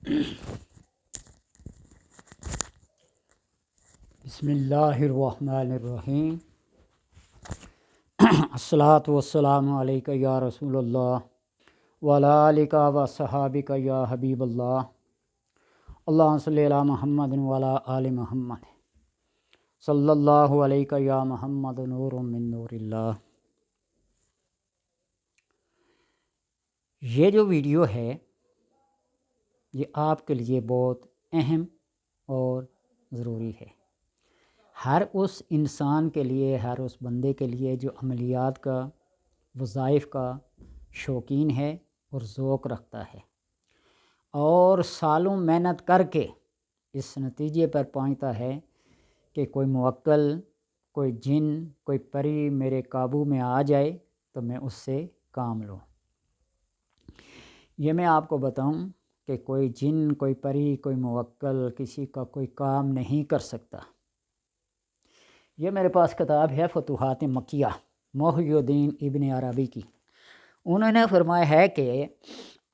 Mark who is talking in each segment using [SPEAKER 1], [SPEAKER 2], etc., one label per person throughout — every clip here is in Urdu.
[SPEAKER 1] بسم اللہ الرحمن الرحیم۔ الصلاۃ والسلام علیکہ یا رسول اللہ وعلی آلک و صحابک یا حبیب اللہ۔ اللہم صلی علی محمد وعلی آل محمد صلی اللہ علیہ یا محمد نور من نور اللہ۔ یہ جو ویڈیو ہے یہ آپ کے لیے بہت اہم اور ضروری ہے، ہر اس انسان کے لیے، ہر اس بندے کے لیے جو عملیات کا، وظائف کا شوقین ہے اور ذوق رکھتا ہے اور سالوں محنت کر کے اس نتیجے پر پہنچتا ہے کہ کوئی موکل، کوئی جن، کوئی پری میرے قابو میں آ جائے تو میں اس سے کام لوں۔ یہ میں آپ کو بتاؤں کہ کوئی جن، کوئی پری، کوئی موکل کسی کا کوئی کام نہیں کر سکتا۔ یہ میرے پاس کتاب ہے فتوحات مکیہ، محی الدین ابن عربی کی۔ انہوں نے فرمایا ہے کہ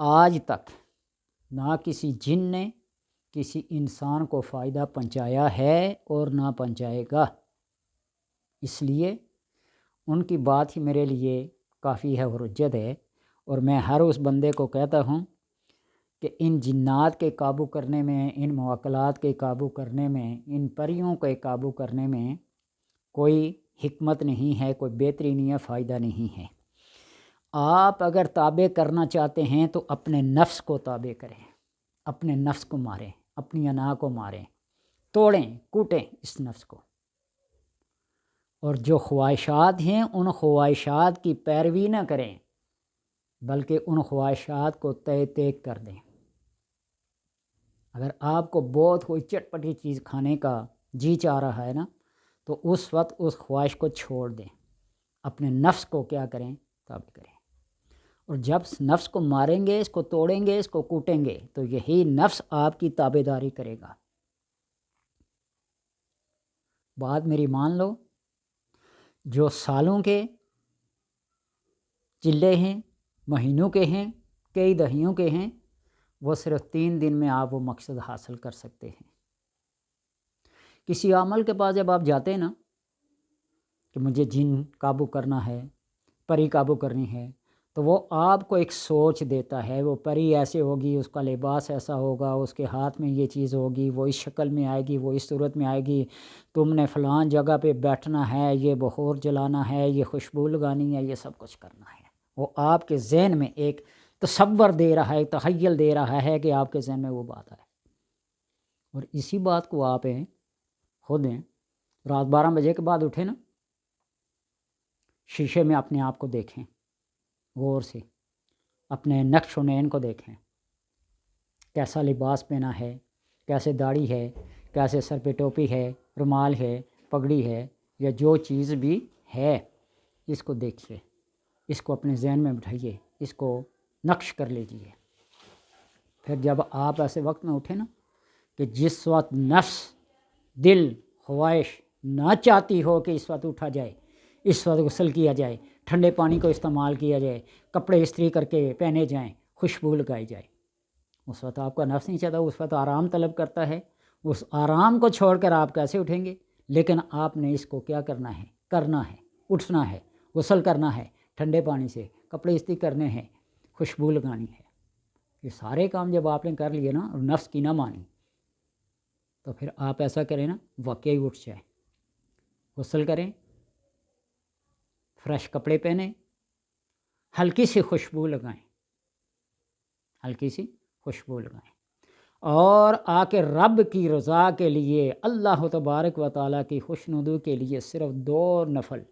[SPEAKER 1] آج تک نہ کسی جن نے کسی انسان کو فائدہ پہنچایا ہے اور نہ پہنچائے گا، اس لیے ان کی بات ہی میرے لیے کافی ہے اور حجت ہے۔ اور میں ہر اس بندے کو کہتا ہوں کہ ان جنات کے قابو کرنے میں، ان موکلات کے قابو کرنے میں، ان پریوں کے قابو کرنے میں کوئی حکمت نہیں ہے، کوئی بہتری نہیں ہے، فائدہ نہیں ہے۔ آپ اگر تابع کرنا چاہتے ہیں تو اپنے نفس کو تابع کریں، اپنے نفس کو ماریں، اپنی انا کو ماریں، توڑیں، کوٹیں اس نفس کو، اور جو خواہشات ہیں ان خواہشات کی پیروی نہ کریں بلکہ ان خواہشات کو تہ کر دیں۔ اگر آپ کو بہت کوئی چٹپٹی چیز کھانے کا جی چاہ رہا ہے نا، تو اس وقت اس خواہش کو چھوڑ دیں، اپنے نفس کو کیا کریں؟ تابع کریں۔ اور جب نفس کو ماریں گے، اس کو توڑیں گے، اس کو کوٹیں گے، تو یہی نفس آپ کی تابع داری کرے گا۔ بات میری مان لو، جو سالوں کے چلے ہیں، مہینوں کے ہیں، کئی دہیوں کے ہیں، وہ صرف 3 دن میں آپ وہ مقصد حاصل کر سکتے ہیں۔ کسی عامل کے پاس جب آپ جاتے ہیں نا کہ مجھے جن قابو کرنا ہے، پری قابو کرنی ہے، تو وہ آپ کو ایک سوچ دیتا ہے، وہ پری ایسے ہوگی، اس کا لباس ایسا ہوگا، اس کے ہاتھ میں یہ چیز ہوگی، وہ اس شکل میں آئے گی، وہ اس صورت میں آئے گی، تم نے فلان جگہ پہ بیٹھنا ہے، یہ بخور جلانا ہے، یہ خوشبو لگانی ہے، یہ سب کچھ کرنا ہے۔ وہ آپ کے ذہن میں ایک تصور دے رہا ہے، تخیل دے رہا ہے کہ آپ کے ذہن میں وہ بات آئے۔ اور اسی بات کو آپ خود رات 12 بجے کے بعد اٹھے نا، شیشے میں اپنے آپ کو دیکھیں غور سے، اپنے نقش و نین کو دیکھیں، کیسا لباس پہنا ہے، کیسے داڑھی ہے، کیسے سر پہ ٹوپی ہے، رومال ہے، پگڑی ہے، یا جو چیز بھی ہے، اس کو دیکھیے، اس کو اپنے ذہن میں بٹھائیے، اس کو نقش کر لیجیے۔ پھر جب آپ ایسے وقت میں اٹھیں نا کہ جس وقت نفس، دل، خواہش نہ چاہتی ہو کہ اس وقت اٹھا جائے، اس وقت غسل کیا جائے، ٹھنڈے پانی کو استعمال کیا جائے، کپڑے استری کر کے پہنے جائیں، خوشبو لگائی جائے، اس وقت آپ کا نفس نہیں چاہتا، اس وقت آرام طلب کرتا ہے۔ اس آرام کو چھوڑ کر آپ کیسے اٹھیں گے؟ لیکن آپ نے اس کو کیا کرنا ہے؟ اٹھنا ہے، غسل کرنا ہے، ٹھنڈے پانی سے کپڑے استری کرنے ہیں، خوشبو لگانی ہے۔ یہ سارے کام جب آپ نے کر لیے نا اور نفس کی نہ مانی، تو پھر آپ ایسا کریں نا، واقعی اٹھ جائیں، غسل کریں، فریش کپڑے پہنیں، ہلکی سی خوشبو لگائیں، ہلکی سی خوشبو لگائیں، اور آ کے رب کی رضا کے لیے، اللہ تبارک و تعالیٰ کی خوشنودی کے لیے صرف 2 نفل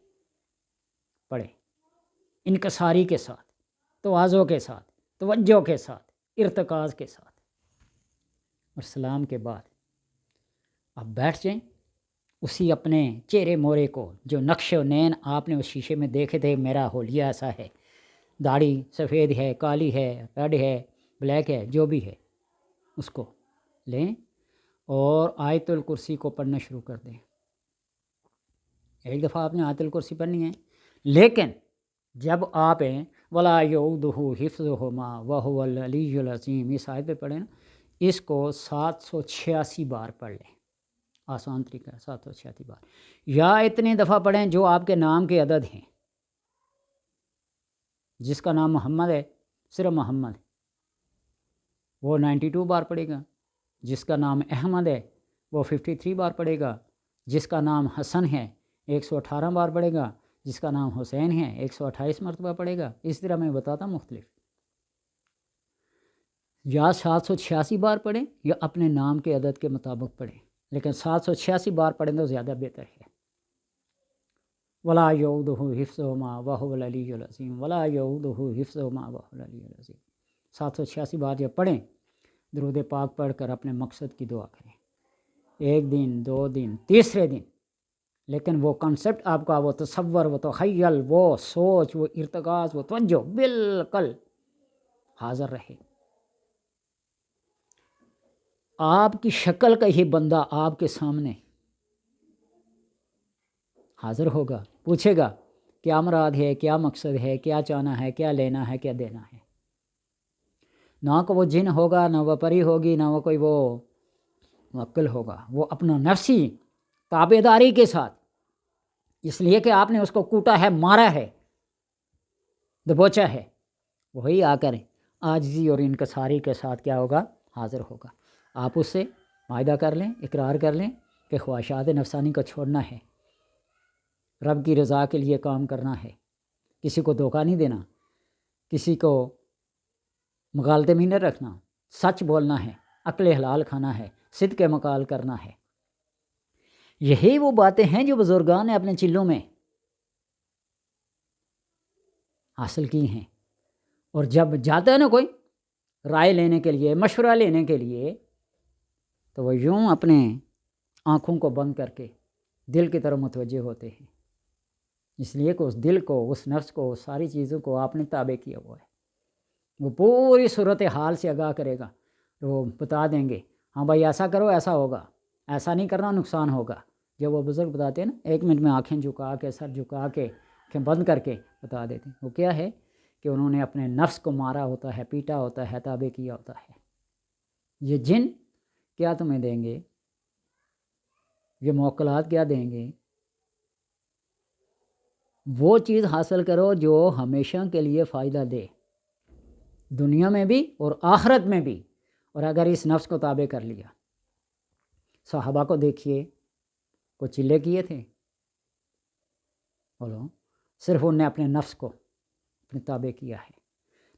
[SPEAKER 1] پڑھیں، انکساری کے ساتھ، تواضع کے ساتھ، توجہ کے ساتھ، ارتکاز کے ساتھ، اور سلام کے بعد آپ بیٹھ جائیں۔ اسی اپنے چہرے مورے کو، جو نقش و نین آپ نے اس شیشے میں دیکھے تھے، میرا حلیہ ایسا ہے، داڑھی سفید ہے، کالی ہے، ریڈ ہے، بلیک ہے، جو بھی ہے، اس کو لیں اور آیت الکرسی کو پڑھنا شروع کر دیں۔ ایک دفعہ آپ نے آیت الکرسی پڑھنی ہے، لیکن جب آپ وَلَا يَؤُودُهُ حِفْظُهُمَا وَهُوَ الْعَلِيُّ الْعَظِيمُ اس آیت پہ پڑھیں نا، اس کو 786 بار پڑھ لیں. آسان طریقہ ہے 786 بار، یا اتنی دفعہ پڑھیں جو آپ کے نام کے عدد ہیں. جس کا نام محمد ہے صرف محمد وہ 92 بار پڑھے گا. جس کا نام احمد ہے وہ 53 بار پڑھے گا. جس کا نام حسن ہے 118 بار پڑھے گا. جس کا نام حسین ہے 128 مرتبہ پڑھے گا. اس طرح میں بتاتا ہوں مختلف. یا 786 بار پڑھیں یا اپنے نام کے عدد کے مطابق پڑھیں، لیکن 786 بار پڑھیں تو زیادہ بہتر ہے. ولا یعودہ حفظہما وہو العلی العظیم، ولا یعودہ حفظہما وہو العلی العظیم. 786 بار جب پڑھیں درود پاک پڑھ کر اپنے مقصد کی دعا کریں. ایک دن، 2 دن، تیسرے دن، لیکن وہ کنسپٹ آپ کا، وہ تصور، وہ تخیل، وہ سوچ، وہ ارتکاز، وہ توجہ بالکل حاضر رہے. آپ کی شکل کا ہی بندہ آپ کے سامنے حاضر ہوگا، پوچھے گا کیا مراد ہے، کیا مقصد ہے، کیا چاہنا ہے، کیا لینا ہے، کیا دینا ہے. نہ کو وہ جن ہوگا، نہ وہ پری ہوگی، نہ وہ کوئی وہ موکل ہوگا. وہ اپنا نفسی تابع داری کے ساتھ، اس لیے کہ آپ نے اس کو کوٹا ہے، مارا ہے، دبوچا ہے، وہی آ کر عاجزی اور انکساری کے ساتھ کیا ہوگا، حاضر ہوگا. آپ اس سے معاہدہ کر لیں، اقرار کر لیں کہ خواہشات نفسانی کو چھوڑنا ہے، رب کی رضا کے لیے کام کرنا ہے، کسی کو دھوکہ نہیں دینا، کسی کو مغالطے میں نہیں رکھنا، سچ بولنا ہے، عقل حلال کھانا ہے، صدق مقال کرنا ہے. یہی وہ باتیں ہیں جو بزرگان نے اپنے چلوں میں حاصل کی ہیں. اور جب جاتا ہے نا کوئی رائے لینے کے لیے، مشورہ لینے کے لیے، تو وہ یوں اپنے آنکھوں کو بند کر کے دل کی طرف متوجہ ہوتے ہیں. اس لیے کہ اس دل کو، اس نفس کو، اس ساری چیزوں کو آپ نے تابع کیا ہوا ہے. وہ پوری صورت حال سے آگاہ کرے گا، وہ بتا دیں گے ہاں بھائی ایسا کرو ایسا ہوگا، ایسا نہیں کرنا نقصان ہوگا. جب وہ بزرگ بتاتے ہیں نا، 1 منٹ میں آنکھیں جھکا کے، سر جھکا کے، آنکھیں بند کر کے بتا دیتے ہیں. وہ کیا ہے کہ انہوں نے اپنے نفس کو مارا ہوتا ہے، پیٹا ہوتا ہے، تابع کیا ہوتا ہے. یہ جن کیا تمہیں دیں گے، یہ موکلات کیا دیں گے؟ وہ چیز حاصل کرو جو ہمیشہ کے لیے فائدہ دے، دنیا میں بھی اور آخرت میں بھی. اور اگر اس نفس کو تابع کر لیا، صحابہ کو دیکھیے، کو چلے کیے تھے، بولو صرف انہیں اپنے نفس کو اپنے تابع کیا ہے.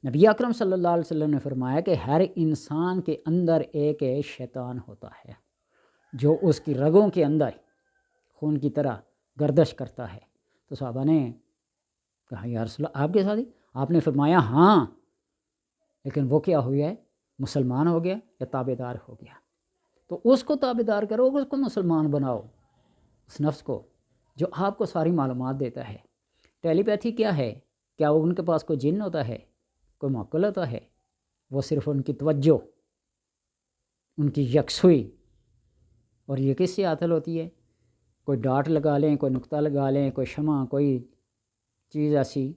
[SPEAKER 1] نبی اکرم صلی اللہ علیہ وسلم نے فرمایا کہ ہر انسان کے اندر ایک شیطان ہوتا ہے جو اس کی رگوں کے اندر خون کی طرح گردش کرتا ہے. تو صحابہ نے کہا یا رسول اللہ آپ کے ساتھ ہی؟ آپ نے فرمایا ہاں، لیکن وہ کیا ہو گیا ہے، مسلمان ہو گیا یا تابع دار ہو گیا. تو اس کو تابع دار کرو، اس کو مسلمان بناؤ، اس نفس کو جو آپ کو ساری معلومات دیتا ہے. ٹیلی پیتھی کیا ہے؟ کیا وہ ان کے پاس کوئی جن ہوتا ہے، کوئی موکل ہوتا ہے؟ وہ صرف ان کی توجہ، ان کی یکسوئی. اور یہ کس سے حاصل ہوتی ہے؟ کوئی ڈاٹ لگا لیں، کوئی نقطہ لگا لیں، کوئی شمع، کوئی چیز ایسی،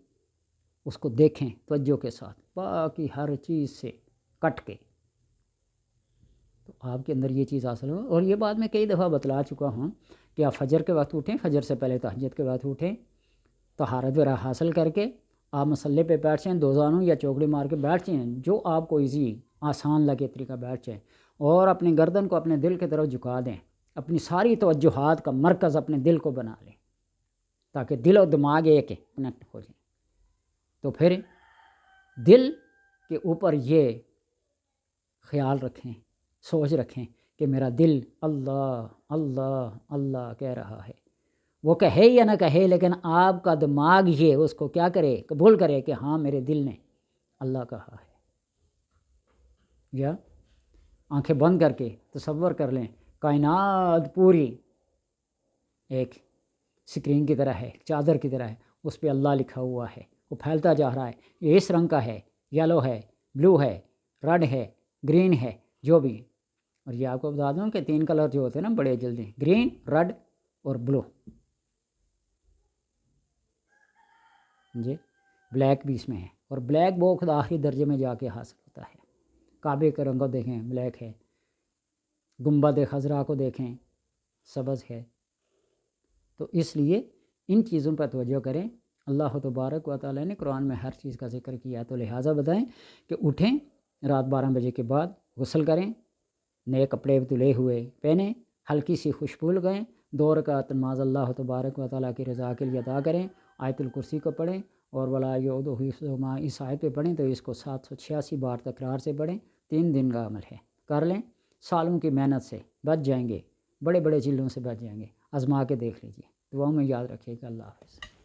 [SPEAKER 1] اس کو دیکھیں توجہ کے ساتھ، باقی ہر چیز سے کٹ کے، تو آپ کے اندر یہ چیز حاصل ہو. اور یہ بات میں کئی دفعہ بتلا چکا ہوں کہ آپ فجر کے وقت اٹھیں، فجر سے پہلے تہجد کے وقت اٹھیں، طہارت وغیرہ حاصل کر کے آپ مسلح پہ بیٹھ جائیں، 2 زانوں یا چوکڑی مار کے بیٹھ جائیں، جو آپ کو ایزی آسان لگے طریقہ بیٹھ جائیں، اور اپنی گردن کو اپنے دل کی طرف جھکا دیں. اپنی ساری توجہات کا مرکز اپنے دل کو بنا لیں تاکہ دل اور دماغ ایک کنیکٹ ہو جائیں. تو پھر دل کے اوپر یہ خیال رکھیں، سوچ رکھیں کہ میرا دل اللہ اللہ اللہ کہہ رہا ہے. وہ کہے یا نہ کہے، لیکن آپ کا دماغ یہ اس کو کیا کرے، قبول کرے کہ ہاں میرے دل نے اللہ کہا ہے. یا آنکھیں بند کر کے تصور کر لیں کائنات پوری ایک اسکرین کی طرح ہے، چادر کی طرح ہے، اس پہ اللہ لکھا ہوا ہے، وہ پھیلتا جا رہا ہے. یہ اس رنگ کا ہے، یلو ہے، بلو ہے، ریڈ ہے، گرین ہے، جو بھی. اور یہ آپ کو بتا دوں کہ 3 کلر جو ہوتے ہیں نا بڑے جلدی، گرین، ریڈ اور بلو. جی بلیک بھی اس میں ہے، اور بلیک بہت آخری درجے میں جا کے حاصل ہوتا ہے. کعبے کے رنگ کو دیکھیں بلیک ہے، گنبد خضرا کو دیکھیں سبز ہے۔ تو اس لیے ان چیزوں پر توجہ کریں۔ اللہ تبارک و تعالیٰ نے قرآن میں ہر چیز کا ذکر کیا، تو لہٰذا بتائیں کہ اٹھیں رات 12 بجے کے بعد غسل کریں، نئے کپڑے دھلے ہوئے پہنیں، ہلکی سی خوشبو لگائیں، 2 رکعت نماز اللہ تبارک و تعالیٰ کی رضا کے لیے ادا کریں، آیت الکرسی کو پڑھیں اور ولا یعودہ حفظہما اس آیت پہ پڑھیں تو اس کو 786 بار تکرار سے پڑھیں۔ 3 دن کا عمل ہے، کر لیں، سالوں کی محنت سے بچ جائیں گے، بڑے بڑے چیلوں سے بچ جائیں گے، آزما کے دیکھ لیجیے۔ دعاؤں میں یاد رکھیے گا۔ اللہ حافظ۔